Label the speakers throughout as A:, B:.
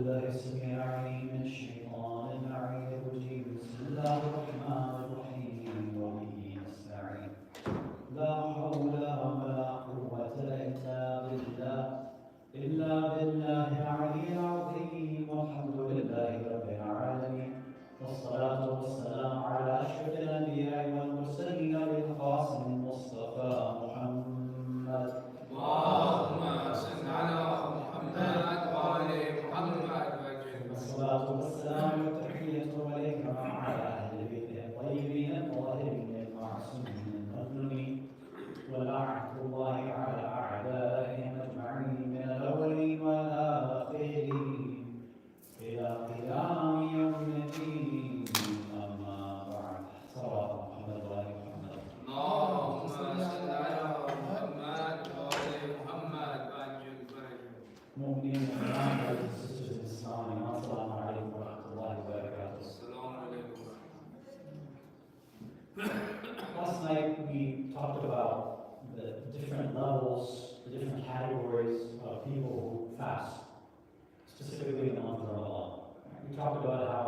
A: بالله السميع العليم من الشيطان اللعين الرجيم بسم الله الرحمن الرحيم وبه نستعين لا حول ولا قوة إلا بالله العلي العظيم والحمد لله رب العالمين والصلاة والسلام على أشرف الأنبياء والمرسلين بالقاسم المصطفى محمد
B: اللهم صل على محمد وآل محمد
A: والصلاة والسلام والتحية والإكرام على أهل بيته الطيبين الطاهرين المعصومين المظلومين ولعنة الله على أعدائهم أجمعين من الأولين والآخرين إلى قيام يوم الدين أما بعد صلوات محمد وآل محمد
B: اللهم صل على محمد وآل محمد
A: مؤمنين and brothers and sisters in Islam, Assalamu alaikum wa rahmatullahi wa barakatuh.
B: السلام عليكم.
A: Last night we talked about the different levels, the different categories of people who fast, specifically in the month of Ramadan. We talked about how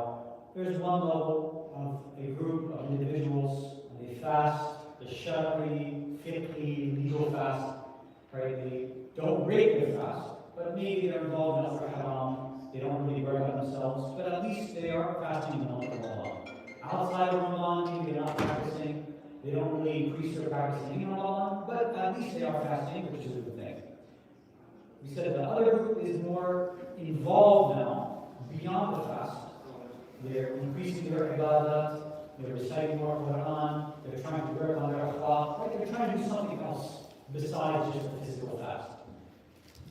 A: there's one level of a group of individuals, and they fast, the shar'i, fiqhi, legal fast, right? They don't break their fast, but maybe they're involved in other haram, they don't really work on themselves, but at least they are fasting in the month of Ramadan. Outside of Ramadan, maybe they're not practicing, they don't really increase their practicing in Ramadan, but at least they are fasting, which is a good thing. We said the other group is more involved now, beyond the fast. They're increasing their ibadat, they're reciting more Quran, they're trying to work on their akhlaq, right? They're trying to do something else besides just the physical fast.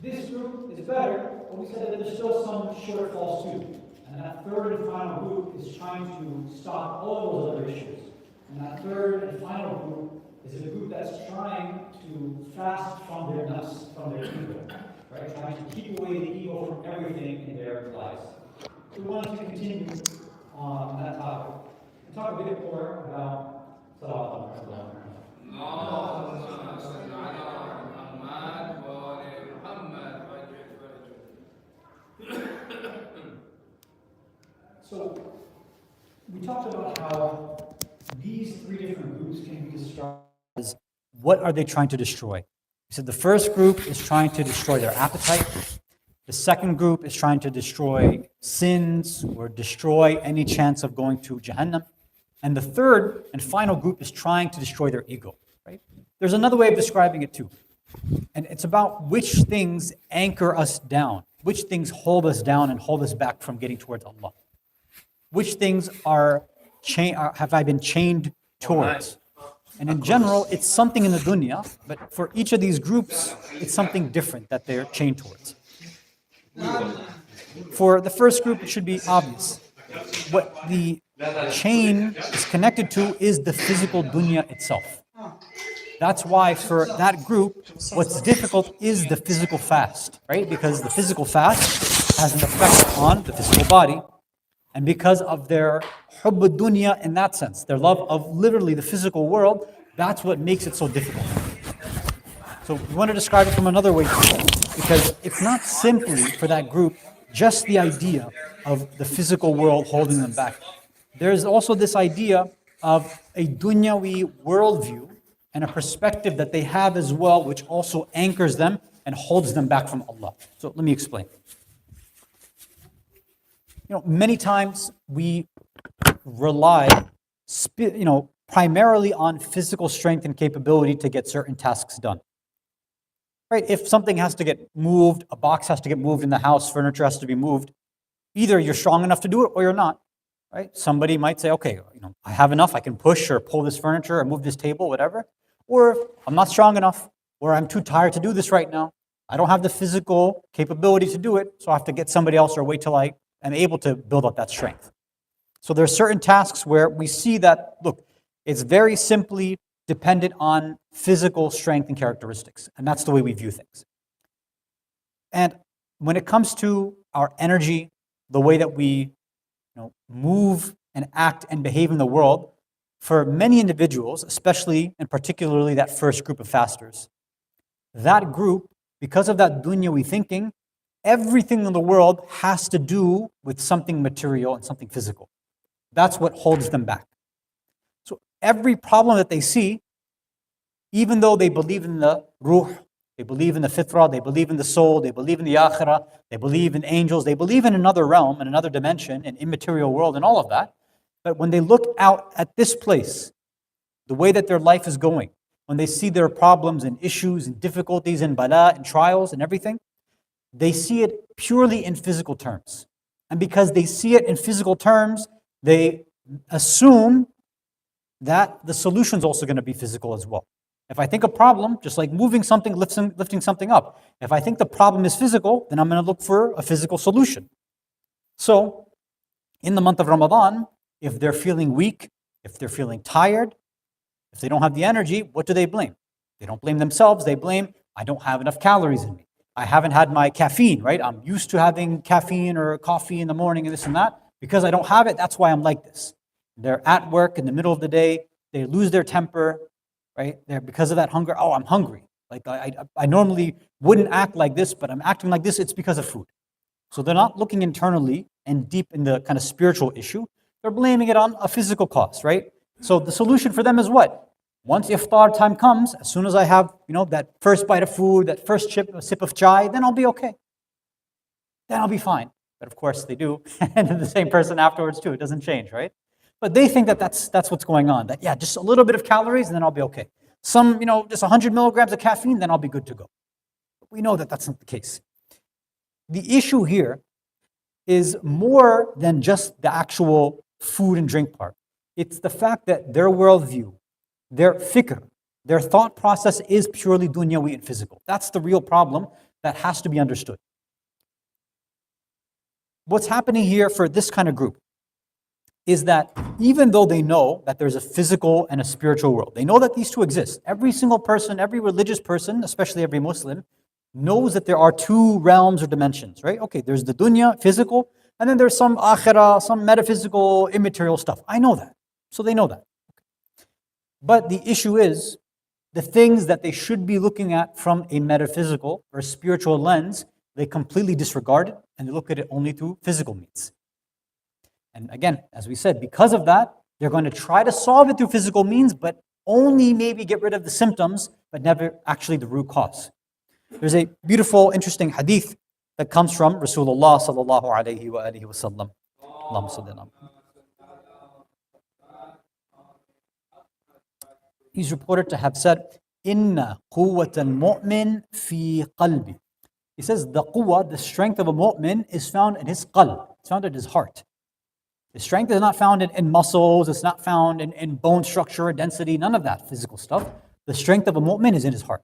A: This group is better, but we said that there's still some shortfalls too. And that third and final group is trying to stop all those other issues. And that third and final group is a group that's trying to fast from their nafs, from their ego, right? Trying to keep away the ego from everything in their lives. So we wanted to continue on that topic and talk a bit more about Salawat on Rasulullah.
B: اللهم صل على محمد وآل محمد
A: So we talked about how these three different groups can be described as what are they trying to destroy. We said the first group is trying to destroy their appetite. The second group is trying to destroy sins or destroy any chance of going to Jahannam. And the third and final group is trying to destroy their ego. Right? There's another way of describing it too. And it's about which things anchor us down, which things hold us down and hold us back from getting towards Allah. Which things have I been chained towards? And in general, it's something in the dunya, but for each of these groups, it's something different that they're chained towards. For the first group, it should be obvious. What the chain is connected to is the physical dunya itself. That's why for that group, what's difficult is the physical fast, right? Because the physical fast has an effect on the physical body. And because of their hubb dunya in that sense, their love of literally the physical world, that's what makes it so difficult. So we want to describe it from another way too, because it's not simply for that group just the idea of the physical world holding them back. There's also this idea of a dunyawi worldview and a perspective that they have as well, which also anchors them and holds them back from Allah. So let me explain. Many times we rely, primarily on physical strength and capability to get certain tasks done. Right? If something has to get moved, a box has to get moved in the house, furniture has to be moved, either you're strong enough to do it or you're not. Right? Somebody might say, okay, I have enough, I can push or pull this furniture or move this table, whatever. Or I'm not strong enough, or I'm too tired to do this right now. I don't have the physical capability to do it, so I have to get somebody else or wait till I am able to build up that strength. So there are certain tasks where we see that, look, it's very simply dependent on physical strength and characteristics, and that's the way we view things. And when it comes to our energy, the way that we move and act and behave in the world, for many individuals, especially and particularly that first group of fasters, that group, because of that dunyawi thinking,
C: everything in the world has to do with something material and something physical. That's what holds them back. So every problem that they see, even though they believe in the ruh, they believe in the fitrah, they believe in the soul, they believe in the akhirah, they believe in angels, they believe in another realm, in another dimension, an immaterial world, and all of that. But when they look out at this place, the way that their life is going, when they see their problems and issues and difficulties and bala and trials and everything, they see it purely in physical terms. And because they see it in physical terms, they assume that the solution is also going to be physical as well. If I think a problem, just like moving something, lifting something up, if I think the problem is physical, then I'm going to look for a physical solution. So, in the month of Ramadan, if they're feeling weak, if they're feeling tired, if they don't have the energy, what do they blame? They don't blame themselves, they blame, I don't have enough calories in me. I haven't had my caffeine, right? I'm used to having caffeine or coffee in the morning and this and that. Because I don't have it, that's why I'm like this. They're at work in the middle of the day, they lose their temper, right? They're because of that hunger, oh, I'm hungry. Like I normally wouldn't act like this, but I'm acting like this, it's because of food. So they're not looking internally and deep in the kind of spiritual issue. They're blaming it on a physical cause, right? So the solution for them is what? Once iftar time comes, as soon as I have, that first bite of food, that first sip of chai, then I'll be okay. Then I'll be fine. But of course they do, and the same person afterwards too. It doesn't change, right? But they think that that's what's going on. That just a little bit of calories, and then I'll be okay. Some, just 100 milligrams of caffeine, then I'll be good to go. But we know that that's not the case. The issue here is more than just the actual food and drink part. It's the fact that their worldview, their fikr, their thought process is purely dunyawi and physical. That's the real problem that has to be understood. What's happening here for this kind of group is that even though they know that there's a physical and a spiritual world, they know that these two exist. Every single person, every religious person, especially every Muslim, knows that there are two realms or dimensions, right? Okay, there's the dunya, physical, and then there's some akhirah, some metaphysical, immaterial stuff. I know that. So they know that. But the issue is, the things that they should be looking at from a metaphysical or spiritual lens, they completely disregard it, and they look at it only through physical means. And again, as we said, because of that, they're going to try to solve it through physical means, but only maybe get rid of the symptoms, but never actually the root cause. There's a beautiful, interesting hadith that comes from Rasulullah sallallahu alayhi wa alihi wa sallam. Allahumma salli ala Muhammad. He's reported to have said, Inna quwwat al-mu'min fi qalbi. He says the quwwah, the strength of a mu'min, is found in his qalb. It's found in his heart. The strength is not found in muscles, it's not found in bone structure, density, none of that physical stuff. The strength of a mu'min is in his heart.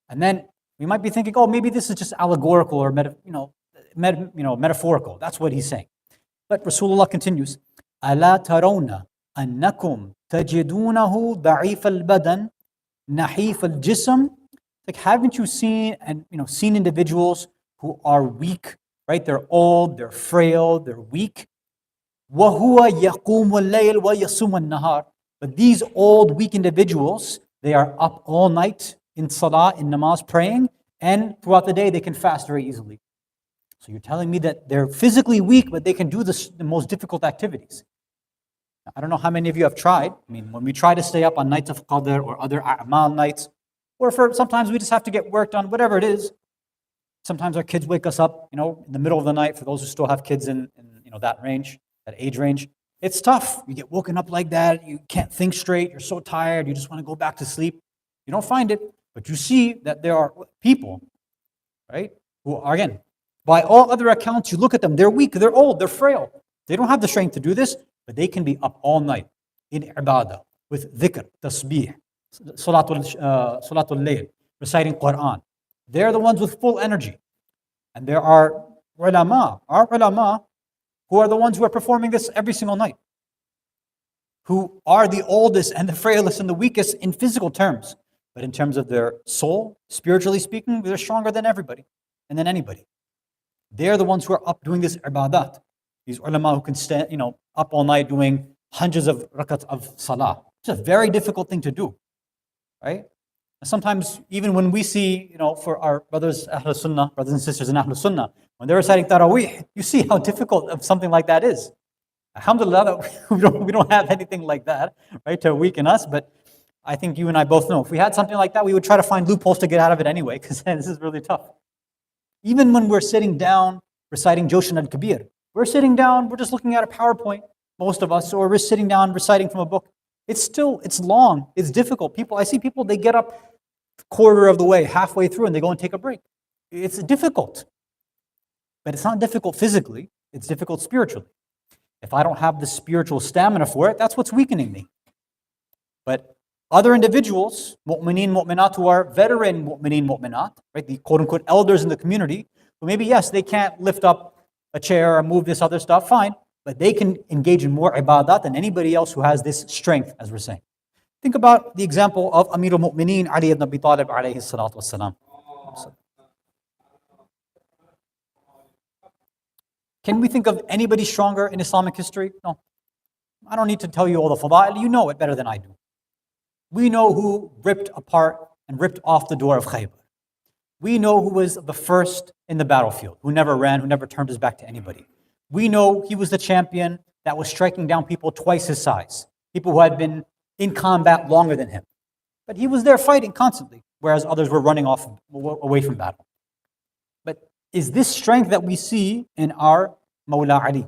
C: And then we might be thinking, oh, maybe this is just allegorical or metaphorical. That's what he's saying. But Rasulullah continues, أَلَا تَرَوْنَ أَنَّكُمْ تَجِدُونَهُ ضَعِيفَ الْبَدَنِ نَحِيفَ الْجِسْمِ. Like, haven't you seen seen individuals who are weak, right? They're old, they're frail, they're weak. وَهُوَ يَقُومُ اللَّيْلِ وَيَصُومُ النَّهَارِ. But these old, weak individuals, they are up all night in salah, in namaz, praying, and throughout the day they can fast very easily. So you're telling me that they're physically weak, but they can do the most difficult activities. Now, I don't know how many of you have tried. I mean, when we try to stay up on nights of Qadr or other a'mal nights, or sometimes we just have to get work done, whatever it is. Sometimes our kids wake us up, in the middle of the night, for those who still have kids in that range, that age range. It's tough. You get woken up like that, you can't think straight, you're so tired, you just want to go back to sleep. You don't find it, but you see that there are people, right, who are, again, by all other accounts, you look at them, they're weak, they're old, they're frail. They don't have the strength to do this, but they can be up all night in ibadah, with dhikr, tasbih, salatul layl, reciting Quran. They're the ones with full energy. And there are ulama, who are the ones who are performing this every single night, who are the oldest and the frailest and the weakest in physical terms. But in terms of their soul, spiritually speaking, they're stronger than everybody and than anybody. They're the ones who are up doing this ibadat. These ulama who can stand, up all night doing hundreds of rakats of salah. It's a very difficult thing to do, right? Sometimes, even when we see, for our brothers, Ahlul Sunnah, brothers and sisters in Ahlul Sunnah, when they're reciting Taraweeh, you see how difficult of something like that is. Alhamdulillah, that we don't have anything like that, right, to weaken us, but I think you and I both know, if we had something like that, we would try to find loopholes to get out of it anyway, because this is really tough. Even when we're sitting down reciting Joshan al-Kabir, we're sitting down, we're just looking at a PowerPoint, most of us, or we're sitting down reciting from a book. It's long, it's difficult. I see people, they get up quarter of the way, halfway through, and they go and take a break. It's difficult. But it's not difficult physically, it's difficult spiritually. If I don't have the spiritual stamina for it, that's what's weakening me. But other individuals, mu'mineen, mu'minat, who are veteran mu'mineen, mu'minat, right, the quote-unquote elders in the community, who maybe, yes, they can't lift up a chair or move this other stuff, fine, but they can engage in more ibadat than anybody else who has this strength, as we're saying. Think about the example of Amir al-Mu'mineen, Ali ibn Abi Talib, alayhi salatu wassalam. Can we think of anybody stronger in Islamic history? No. I don't need to tell you all the fada'il, you know it better than I do. We know who ripped apart and ripped off the door of Khaybar. We know who was the first in the battlefield, who never ran, who never turned his back to anybody. We know he was the champion that was striking down people twice his size, people who had been in combat longer than him. But he was there fighting constantly, whereas others were running off away from battle. But is this strength that we see in our Mawla Ali?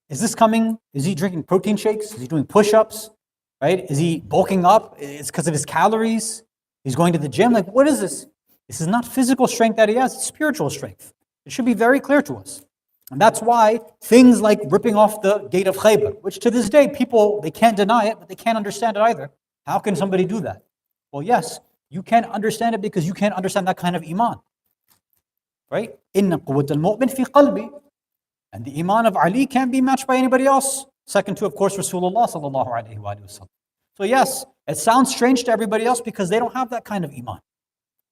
C: Is this coming? Is he drinking protein shakes? Is he doing push-ups? Right? Is he bulking up? It's because of his calories? He's going to the gym? Like, what is this? This is not physical strength that he has, it's spiritual strength. It should be very clear to us. And that's why things like ripping off the gate of Khaybar, which to this day people, they can't deny it, but they can't understand it either. How can somebody do that? Well, yes, you can't understand it because you can't understand that kind of iman. Right? Inna quwwat al-mu'min fi qalbi. And the iman of Ali can't be matched by anybody else. Second to, of course, Rasulullah sallallahu alayhi wa sallam. So yes, it sounds strange to everybody else because they don't have that kind of iman.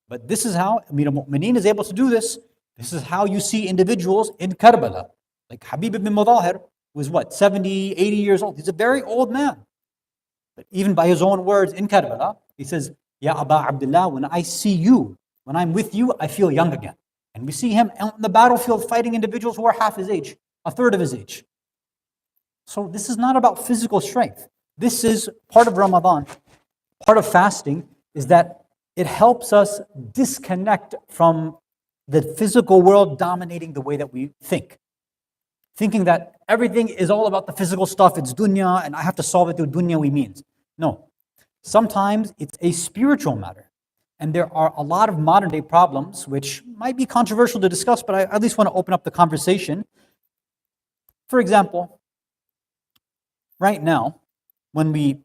C: But this is how Amir al-Mu'mineen is able to do this. This is how you see individuals in Karbala, like Habib ibn Mudahir, who is 70, 80 years old. He's a very old man. But even by his own words in Karbala, he says, Ya Aba Abdullah, when I see you, when I'm with you, I feel young again. And we see him on the battlefield fighting individuals who are half his age, a third of his age. So this is not about physical strength. This is part of Ramadan. Part of fasting is that it helps us disconnect from the physical world dominating the way that we think. Thinking that everything is all about the physical stuff, it's dunya, and I have to solve it through dunyawi means. No. Sometimes it's a spiritual matter. And there are a lot of modern day problems, which might be controversial to discuss, but I at least want to open up the conversation. For example, right now, when we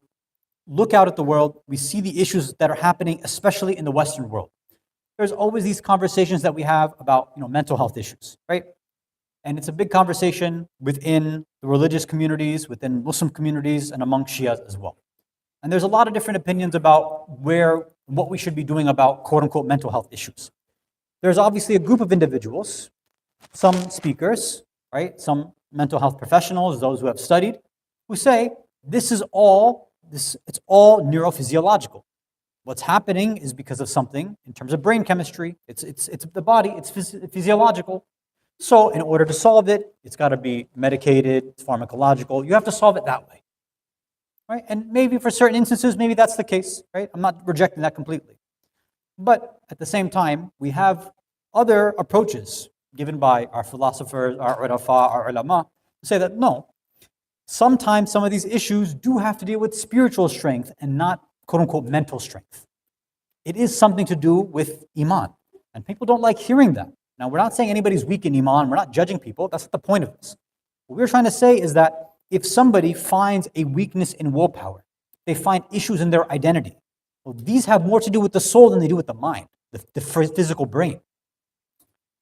C: look out at the world, we see the issues that are happening, especially in the Western world. There's always these conversations that we have about, mental health issues, right? And it's a big conversation within the religious communities, within Muslim communities, and among Shias as well. And there's a lot of different opinions about what we should be doing about quote-unquote mental health issues. There's obviously a group of individuals, some speakers, right? Some mental health professionals, those who have studied, who say it's all neurophysiological. What's happening is because of something in terms of brain chemistry. It's the body, it's physiological. So in order to solve it, it's got to be medicated, it's pharmacological. You have to solve it that way. Right? And maybe for certain instances, maybe that's the case, right? I'm not rejecting that completely. But at the same time, we have other approaches given by our philosophers, our urafa, our ulama, to say that no, sometimes some of these issues do have to deal with spiritual strength and not quote-unquote mental strength. It is something to do with iman. And people don't like hearing that. Now, we're not saying anybody's weak in iman, we're not judging people, that's not the point of this. What we're trying to say is that if somebody finds a weakness in willpower, they find issues in their identity, well, these have more to do with the soul than they do with the mind, the physical brain.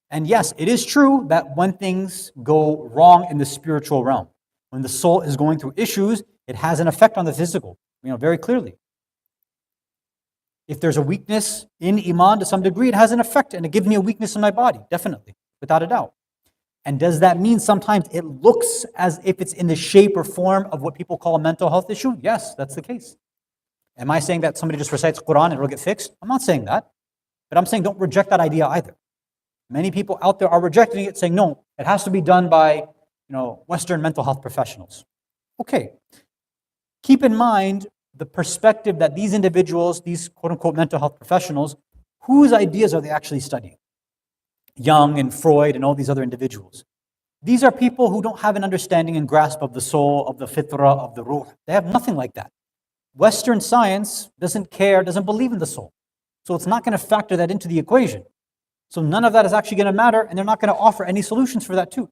C: And yes, it is true that when things go wrong in the spiritual realm, when the soul is going through issues, it has an effect on the physical, very clearly. If there's a weakness in iman to some degree, it has an effect and it gives me a weakness in my body, definitely, without a doubt. And does that mean sometimes it looks as if it's in the shape or form of what people call a mental health issue? Yes, that's the case. Am I saying that somebody just recites Quran and it'll get fixed? I'm not saying that. But I'm saying don't reject that idea either. Many people out there are rejecting it, saying, no, it has to be done by Western mental health professionals. Okay. Keep in mind the perspective that these individuals, these quote-unquote mental health professionals, whose ideas are they actually studying? Jung and Freud and all these other individuals. These are people who don't have an understanding and grasp of the soul, of the fitrah, of the ruh. They have nothing like that. Western science doesn't care, doesn't believe in the soul. So it's not going to factor that into the equation. So none of that is actually going to matter, and they're not going to offer any solutions for that too.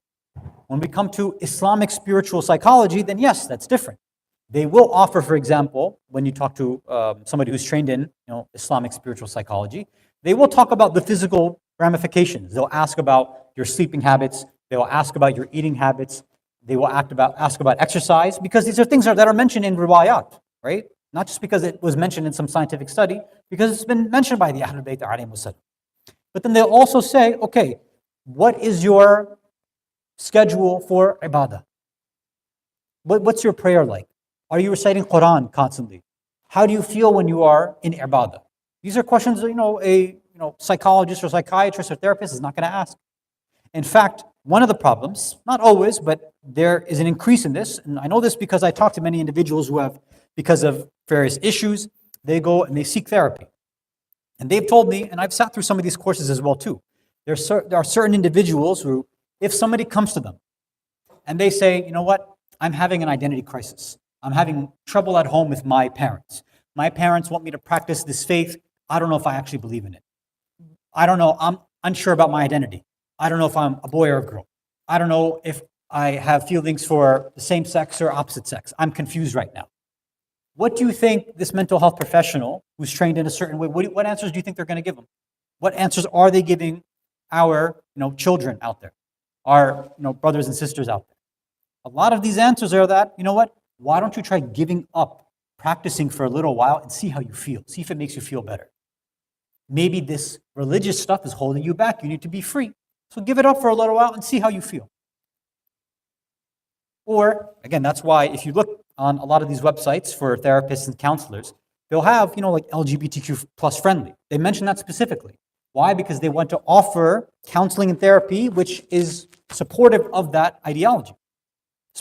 C: When we come to Islamic spiritual psychology, then yes, that's different. They will offer, for example, when you talk to somebody who's trained in Islamic spiritual psychology, they will talk about the physical ramifications. They'll ask about your sleeping habits. They will ask about your eating habits. They will ask about exercise, because these are things that are mentioned in riwayat, right? Not just because it was mentioned in some scientific study, because it's been mentioned by the Ahlul Bayt alayhimus salam. But then they'll also say, okay, what is your schedule for ibadah? What's your prayer like? Are you reciting Quran constantly? How do you feel when you are in ibadah? These are questions a psychologist or psychiatrist or therapist is not going to ask. In fact, one of the problems, not always, but there is an increase in this, and I know this because I talk to many individuals who have, because of various issues, they go and they seek therapy. And they've told me, and I've sat through some of these courses as well too, there are certain individuals who, if somebody comes to them and they say, you know what, I'm having an identity crisis. I'm having trouble at home with my parents. My parents want me to practice this faith. I don't know if I actually believe in it. I don't know. I'm unsure about my identity. I don't know if I'm a boy or a girl. I don't know if I have feelings for the same sex or opposite sex. I'm confused right now. What do you think this mental health professional who's trained in a certain way, what answers do you think they're going to give them? What answers are they giving our children out there, our brothers and sisters out there? A lot of these answers are that, why don't you try giving up practicing for a little while and see how you feel, see if it makes you feel better. Maybe this religious stuff is holding you back. You need to be free. So give it up for a little while and see how you feel. Or, again, that's why if you look on a lot of these websites for therapists and counselors, they'll have, like LGBTQ plus friendly. They mention that specifically. Why? Because they want to offer counseling and therapy which is supportive of that ideology,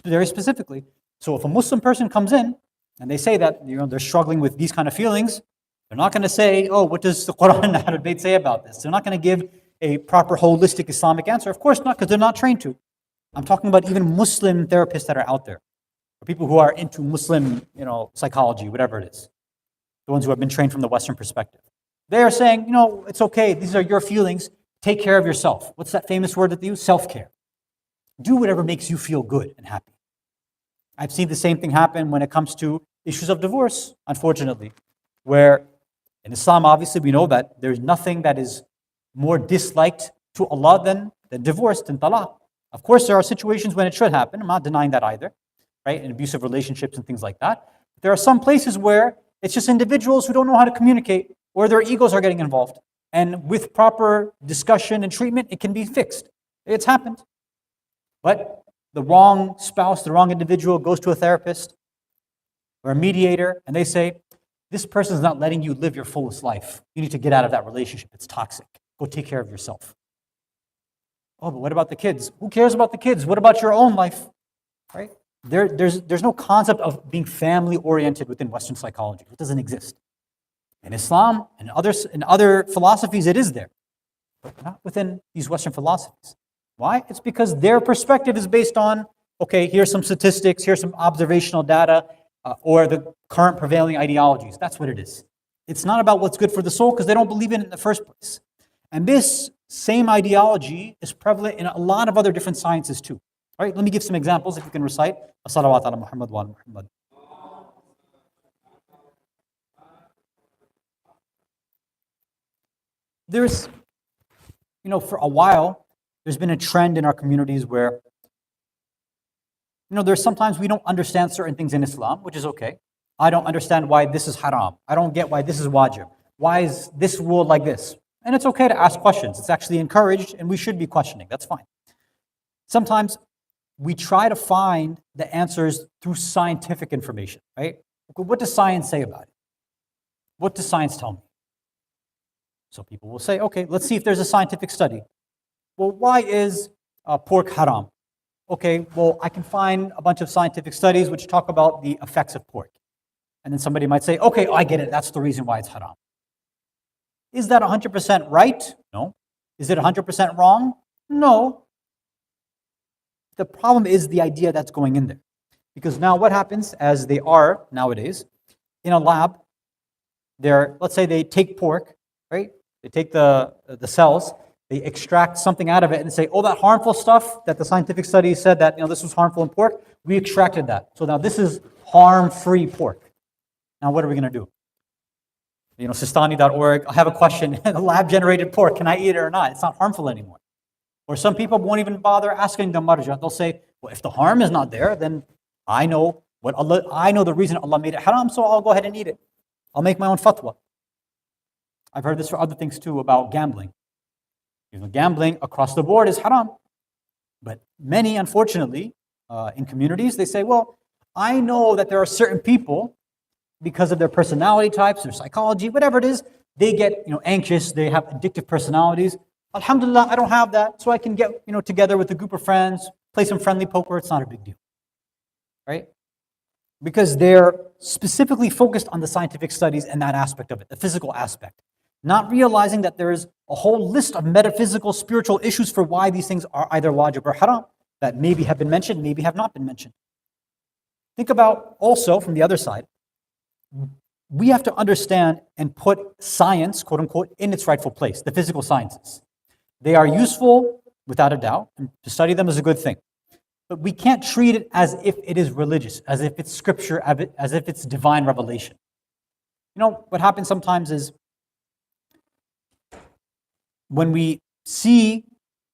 C: very specifically. So if a Muslim person comes in and they say that they're struggling with these kind of feelings, they're not going to say, oh, what does the Quran and Ahlul Bayt say about this? They're not going to give a proper holistic Islamic answer. Of course not, because they're not trained to. I'm talking about even Muslim therapists that are out there, or people who are into Muslim, psychology, whatever it is, the ones who have been trained from the Western perspective. They are saying, it's okay, these are your feelings, take care of yourself. What's that famous word that they use? Self-care. Do whatever makes you feel good and happy. I've seen the same thing happen when it comes to issues of divorce, unfortunately, where in Islam, obviously, we know that there's nothing that is more disliked to Allah than divorce, than talaq. Of course, there are situations when it should happen. I'm not denying that either, right? In abusive relationships and things like that. There are some places where it's just individuals who don't know how to communicate, or their egos are getting involved. And with proper discussion and treatment, it can be fixed. It's happened. But the wrong spouse, the wrong individual goes to a therapist or a mediator, and they say, this person is not letting you live your fullest life. You need to get out of that relationship. It's toxic. Go take care of yourself. Oh, but what about the kids? Who cares about the kids? What about your own life? Right? There's no concept of being family-oriented within Western psychology. It doesn't exist. In Islam and other philosophies, it is there, but not within these Western philosophies. Why? It's because their perspective is based on, okay, here's some statistics, here's some observational data, or the current prevailing ideologies. That's what it is. It's not about what's good for the soul because they don't believe in it in the first place. And this same ideology is prevalent in a lot of other different sciences too. All right, let me give some examples if you can recite. As-salawat ala Muhammad wa ala Muhammad. There's, for a while, there's been a trend in our communities where, there's sometimes we don't understand certain things in Islam, which is okay. I don't understand why this is haram. I don't get why this is wajib. Why is this ruled like this? And it's okay to ask questions. It's actually encouraged, and we should be questioning. That's fine. Sometimes we try to find the answers through scientific information, right? What does science say about it? What does science tell me? So people will say, okay, let's see if there's a scientific study. Well, why is pork haram? Okay, well, I can find a bunch of scientific studies which talk about the effects of pork. And then somebody might say, okay, I get it, that's the reason why it's haram. Is that 100% right? No. Is it 100% wrong? No. The problem is the idea that's going in there. Because now what happens, as they are nowadays, in a lab, let's say they take pork, right? They take the cells, they extract something out of it and say, oh, that harmful stuff that the scientific studies said that this was harmful in pork, we extracted that. So now this is harm-free pork. Now what are we going to do? Sistani.org, I have a question, lab-generated pork, can I eat it or not? It's not harmful anymore. Or some people won't even bother asking the marja. They'll say, well, if the harm is not there, then I know the reason Allah made it haram, so I'll go ahead and eat it. I'll make my own fatwa. I've heard this for other things too about gambling. Gambling across the board is haram. But many, unfortunately, in communities, they say, well, I know that there are certain people, because of their personality types, their psychology, whatever it is, they get anxious, they have addictive personalities. Alhamdulillah, I don't have that, so I can get together with a group of friends, play some friendly poker, it's not a big deal. Right? Because they're specifically focused on the scientific studies and that aspect of it, the physical aspect. Not realizing that there is a whole list of metaphysical, spiritual issues for why these things are either wajib or haram, that maybe have been mentioned, maybe have not been mentioned. Think about also, from the other side, we have to understand and put science, quote unquote, in its rightful place, the physical sciences. They are useful, without a doubt, and to study them is a good thing. But we can't treat it as if it is religious, as if it's scripture, as if it's divine revelation. What happens sometimes is when we see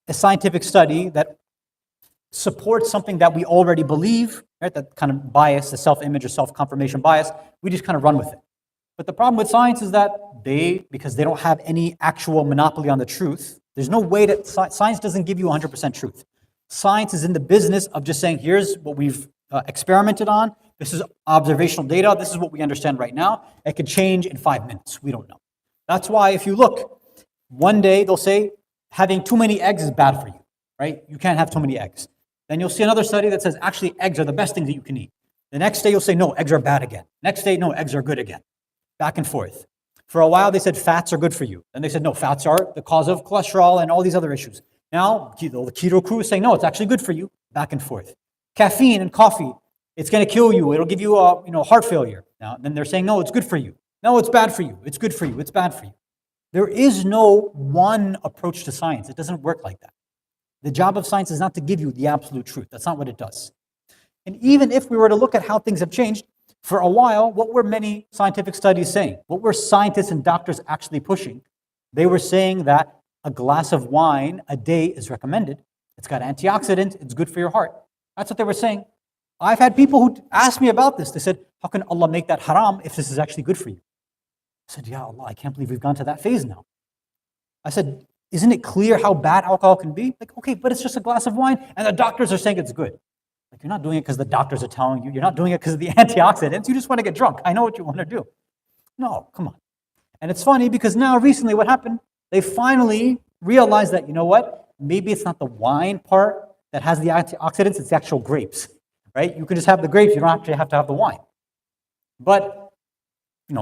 C: a scientific study that supports something that we already believe, right, that kind of bias, the self-image or self-confirmation bias, we just kind of run with it. But the problem with science is that because they don't have any actual monopoly on the truth, there's no way that science doesn't give you 100% truth. Science is in the business of just saying, here's what we've experimented on, this is observational data, this is what we understand right now. It could change in 5 minutes, we don't know. That's why if you look, one day they'll say, having too many eggs is bad for you, right? You can't have too many eggs. Then you'll see another study that says, actually, eggs are the best things that you can eat. The next day you'll say, no, eggs are bad again. Next day, no, eggs are good again. Back and forth. For a while, they said fats are good for you. Then they said, no, fats are the cause of cholesterol and all these other issues. Now, the keto crew is saying, no, it's actually good for you. Back and forth. Caffeine and coffee, it's going to kill you. It'll give you heart failure. Now, then they're saying, no, it's good for you. No, it's bad for you. It's good for you. It's bad for you. There is no one approach to science. It doesn't work like that. The job of science is not to give you the absolute truth. That's not what it does. And even if we were to look at how things have changed, for a while, what were many scientific studies saying? What were scientists and doctors actually pushing? They were saying that a glass of wine a day is recommended. It's got antioxidants. It's good for your heart. That's what they were saying. I've had people who asked me about this. They said, how can Allah make that haram if this is actually good for you? I said, Ya Allah, I can't believe we've gone to that phase now. I said, isn't it clear how bad alcohol can be? Like, okay, but it's just a glass of wine, and the doctors are saying it's good. Like, you're not doing it because the doctors are telling you. You're not doing it because of the antioxidants. You just want to get drunk. I know what you want to do. No, come on. And it's funny because now recently what happened? They finally realized that, you know what? Maybe it's not the wine part that has the antioxidants, it's the actual grapes, right? You can just have the grapes. You don't actually have to have the wine. But,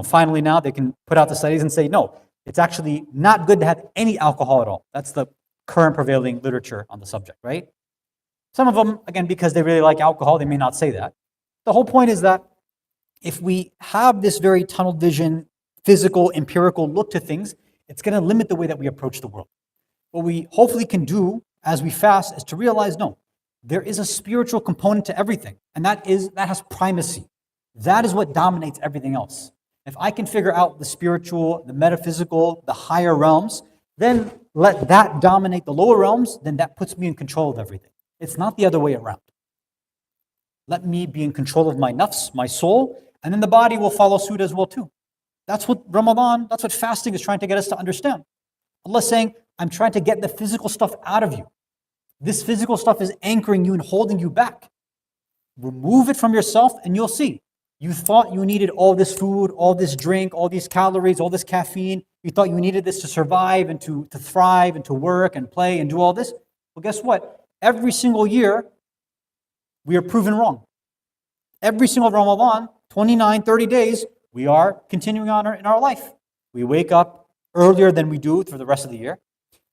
C: finally now they can put out the studies and say, no, it's actually not good to have any alcohol at all. That's the current prevailing literature on the subject, right? Some of them, again, because they really like alcohol, they may not say that. The whole point is that if we have this very tunnel vision, physical, empirical look to things, it's going to limit the way that we approach the world. What we hopefully can do as we fast is to realize, no, there is a spiritual component to everything, and that has primacy. That is what dominates everything else. If I can figure out the spiritual, the metaphysical, the higher realms, then let that dominate the lower realms, then that puts me in control of everything. It's not the other way around. Let me be in control of my nafs, my soul, and then the body will follow suit as well too. That's what Ramadan, that's what fasting is trying to get us to understand. Allah is saying, I'm trying to get the physical stuff out of you. This physical stuff is anchoring you and holding you back. Remove it from yourself and you'll see. You thought you needed all this food, all this drink, all these calories, all this caffeine. You thought you needed this to survive and to thrive and to work and play and do all this. Well, guess what? Every single year, we are proven wrong. Every single Ramadan, 29, 30 days, we are continuing on in our life. We wake up earlier than we do for the rest of the year.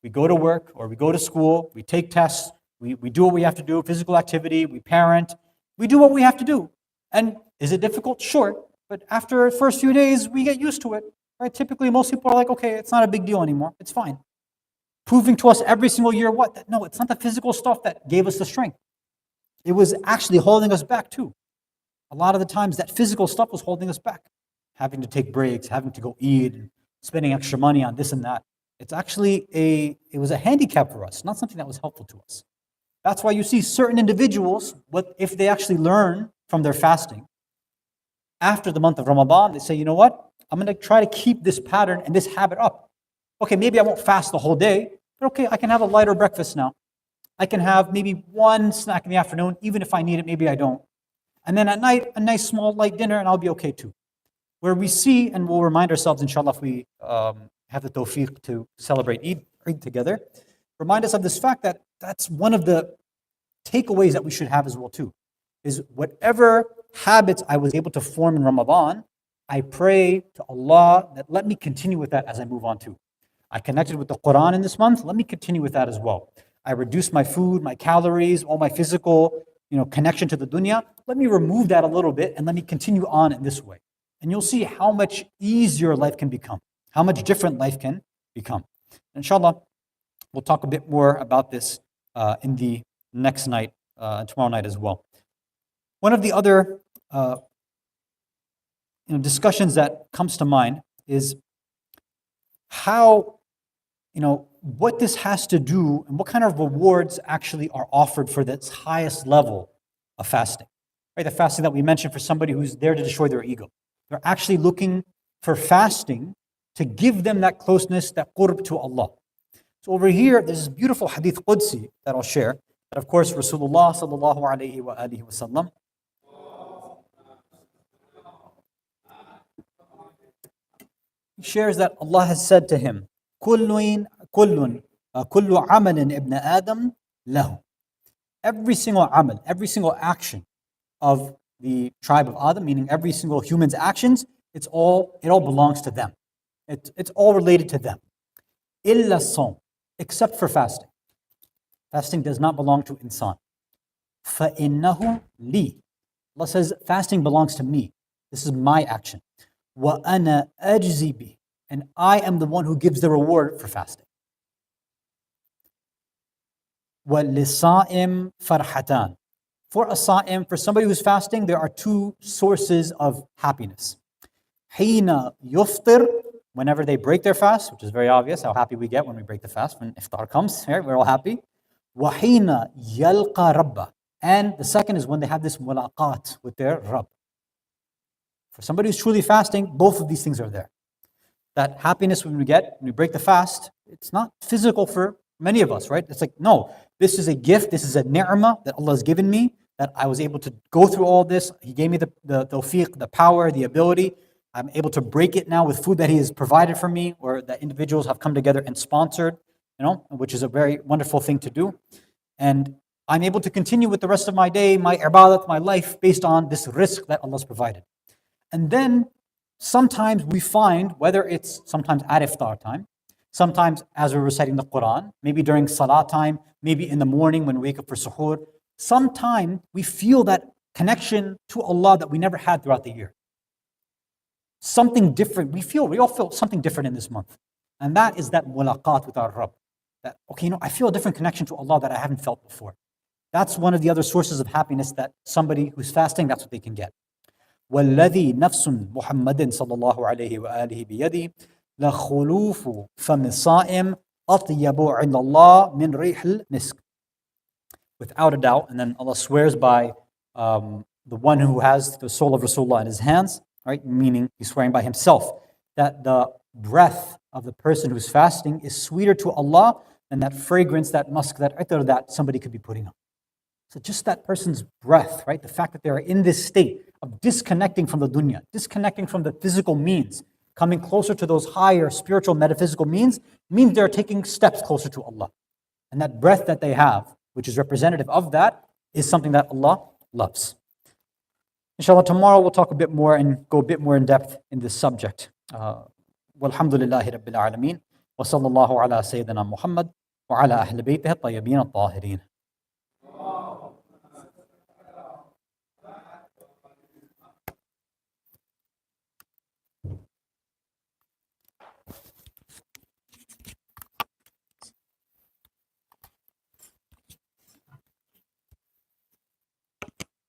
C: We go to work or we go to school. We take tests. We do what we have to do, physical activity. We parent. We do what we have to do. And is it difficult? Sure. But after the first few days, we get used to it. Right? Typically, most people are like, okay, it's not a big deal anymore. It's fine. Proving to us every single year what? That, no, it's not the physical stuff that gave us the strength. It was actually holding us back too. A lot of the times that physical stuff was holding us back. Having to take breaks, having to go eat, and spending extra money on this and that. It's actually it was a handicap for us, not something that was helpful to us. That's why you see certain individuals, if they actually learn from their fasting, after the month of Ramadan, they say, you know what? I'm going to try to keep this pattern and this habit up. Okay, maybe I won't fast the whole day, but okay, I can have a lighter breakfast now. I can have maybe one snack in the afternoon, even if I need it, maybe I don't. And then at night, a nice small light dinner, and I'll be okay too. Where we see, and we'll remind ourselves, inshallah, if we have the tawfiq to celebrate Eid together, remind us of this fact that that's one of the takeaways that we should have as well too, is whatever habits I was able to form in Ramadan, I pray to Allah that let me continue with that as I move on too. I connected with the Quran in this month, let me continue with that as well. I reduced my food, my calories, all my physical connection to the dunya. Let me remove that a little bit and let me continue on in this way. And you'll see how much easier life can become, how much different life can become. Inshallah, we'll talk a bit more about this in the next night, tomorrow night as well. One of the other discussions that comes to mind is how, what this has to do and what kind of rewards actually are offered for this highest level of fasting. Right? The fasting that we mentioned for somebody who's there to destroy their ego. They're actually looking for fasting to give them that closeness, that qurb to Allah. So over here, there's this beautiful hadith Qudsi that I'll share. That of course, Rasulullah sallallahu alayhi wa alihi wa sallam shares that Allah has said to him, كل عمل ابن آدم له. Every single amal, every single action of the tribe of Adam, meaning every single human's actions, it all belongs to them. It's all related to them. إلا الصوم, except for fasting. Fasting does not belong to insan. فإنه لي. Allah says fasting belongs to me. This is my action. وأنا أجزي به, and I am the one who gives the reward for fasting. وَلِلصَّائِمِ فَرْحَتَانِ. For a sa'im, for somebody who's fasting, there are two sources of happiness. حِينَ يُفْطِرْ, whenever they break their fast, which is very obvious how happy we get when we break the fast, when iftar comes, right? We're all happy. وَحِينَ يَلْقَى رَبَّهُ, and the second is when they have this mulaqat with their Rabb. For somebody who's truly fasting, both of these things are there. That happiness when we break the fast, it's not physical for many of us, right? It's like, no, this is a gift, this is a ni'mah that Allah has given me, that I was able to go through all this. He gave me the tawfiq, the power, the ability. I'm able to break it now with food that He has provided for me, or that individuals have come together and sponsored, which is a very wonderful thing to do. And I'm able to continue with the rest of my day, my ibadat, my life, based on this rizq that Allah has provided. And then sometimes we find, whether it's sometimes at iftar time, sometimes as we're reciting the Quran, maybe during salah time, maybe in the morning when we wake up for suhoor, sometimes we feel that connection to Allah that we never had throughout the year. Something different, we all feel something different in this month. And that is that mulaqat with our Rabb. That, okay, I feel a different connection to Allah that I haven't felt before. That's one of the other sources of happiness that somebody who's fasting, that's what they can get. وَالَّذِي نَفْسٌ مُحَمَّدٍ صلى الله عليه وآله بيدي لَخُلُوفُ فَمِ الصَّائِمِ أَطْيَبُ عِنْدَ اللَّهِ مِنْ رِيحِ الْمِسْكِ. Without a doubt, and then Allah swears by the one who has the soul of Rasulullah in his hands, right? Meaning he's swearing by himself, that the breath of the person who's fasting is sweeter to Allah than that fragrance, that musk, that itar that somebody could be putting on. So just that person's breath, right? The fact that they are in this state of disconnecting from the dunya, disconnecting from the physical means, coming closer to those higher spiritual metaphysical means they're taking steps closer to Allah. And that breath that they have, which is representative of that, is something that Allah loves. Inshallah, tomorrow we'll talk a bit more and go a bit more in depth in this subject. Walhamdulillahi Rabbil Alameen. Wa sallallahu ala Sayyidina Muhammad wa ala Ahl Baytihi at-Tayyibin at-Tahirin.